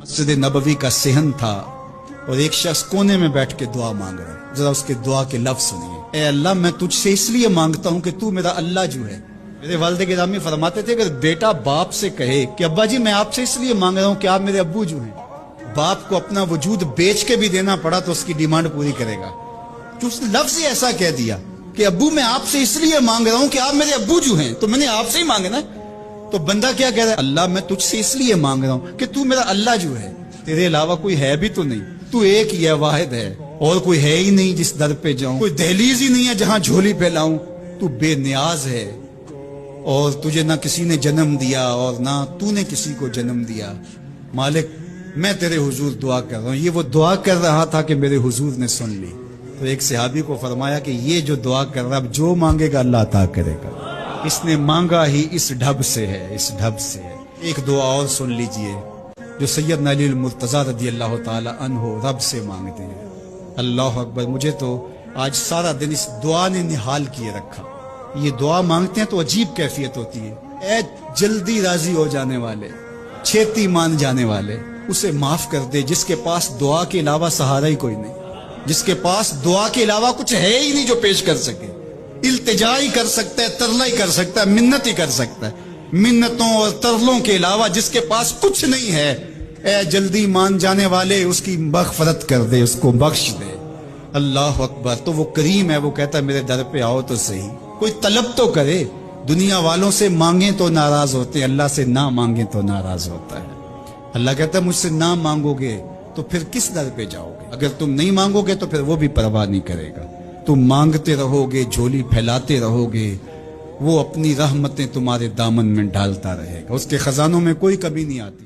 مسجد نبوی کا صحن تھا اور ایک شخص کونے میں بیٹھ کے دعا مانگ رہا ہے. ذرا اس کے دعا کے لفظ سنیے. اے اللہ میں تجھ سے اس لیے مانگتا ہوں کہ تو میرا اللہ جو ہے. میرے والد گرامی فرماتے تھے کہ بیٹا باپ سے کہے کہ ابا جی میں آپ سے اس لیے مانگ رہا ہوں کہ آپ میرے ابو جو ہیں. باپ کو اپنا وجود بیچ کے بھی دینا پڑا تو اس کی ڈیمانڈ پوری کرے گا. تو اس لفظ ہی ایسا کہہ دیا کہ ابو میں آپ سے اس لیے مانگ رہا ہوں کہ آپ میرے ابو جو ہیں, تو میں نے آپ سے ہی مانگنا. تو بندہ کیا کہہ رہا ہے, اللہ میں تجھ سے اس لیے مانگ رہا ہوں کہ تو میرا اللہ جو ہے, تیرے علاوہ کوئی ہے بھی تو نہیں, تو ایک ہی ہے, واحد ہے, اور کوئی ہے ہی نہیں جس در پہ جاؤں, کوئی دہلیز ہی نہیں ہے جہاں جھولی پھیلاؤں. تو بے نیاز ہے اور تجھے نہ کسی نے جنم دیا اور نہ تو نے کسی کو جنم دیا. مالک میں تیرے حضور دعا کر رہا ہوں. یہ وہ دعا کر رہا تھا کہ میرے حضور نے سن لی. تو ایک صحابی کو فرمایا کہ یہ جو دعا کر رہا, اب جو مانگے گا اللہ عطا کرے گا. اس نے مانگا ہی اس ڈھب سے ہے, اس ڈھب سے ہے. ایک دعا اور سن لیجئے جو سیدنا علی المرتضی رضی اللہ تعالی عنہ رب سے مانگتے ہیں. اللہ اکبر, مجھے تو آج سارا دن اس دعا نے نحال کیے رکھا. یہ دعا مانگتے ہیں تو عجیب کیفیت ہوتی ہے. اے جلدی راضی ہو جانے والے, چھیتی مان جانے والے, اسے معاف کر دے جس کے پاس دعا کے علاوہ سہارا ہی کوئی نہیں, جس کے پاس دعا کے علاوہ کچھ ہے ہی نہیں جو پیش کر سکے. التجا ہی کر سکتا ہے, ترلا ہی کر سکتا ہے, منت ہی کر سکتا ہے. منتوں اور ترلوں کے علاوہ جس کے پاس کچھ نہیں ہے, اے جلدی مان جانے والے اس کی مغفرت کر دے, اس کو بخش دے. اللہ اکبر. تو وہ کریم ہے, وہ کہتا ہے میرے در پہ آؤ تو صحیح, کوئی طلب تو کرے. دنیا والوں سے مانگیں تو ناراض ہوتے ہیں, اللہ سے نہ مانگیں تو ناراض ہوتا ہے. اللہ کہتا ہے مجھ سے نہ مانگو گے تو پھر کس در پہ جاؤ گے. اگر تم نہیں مانگو گے تو پھر وہ بھی پرواہ نہیں کرے گا. تم مانگتے رہو گے, جھولی پھیلاتے رہو گے, وہ اپنی رحمتیں تمہارے دامن میں ڈالتا رہے گا. اس کے خزانوں میں کوئی کمی نہیں آتی.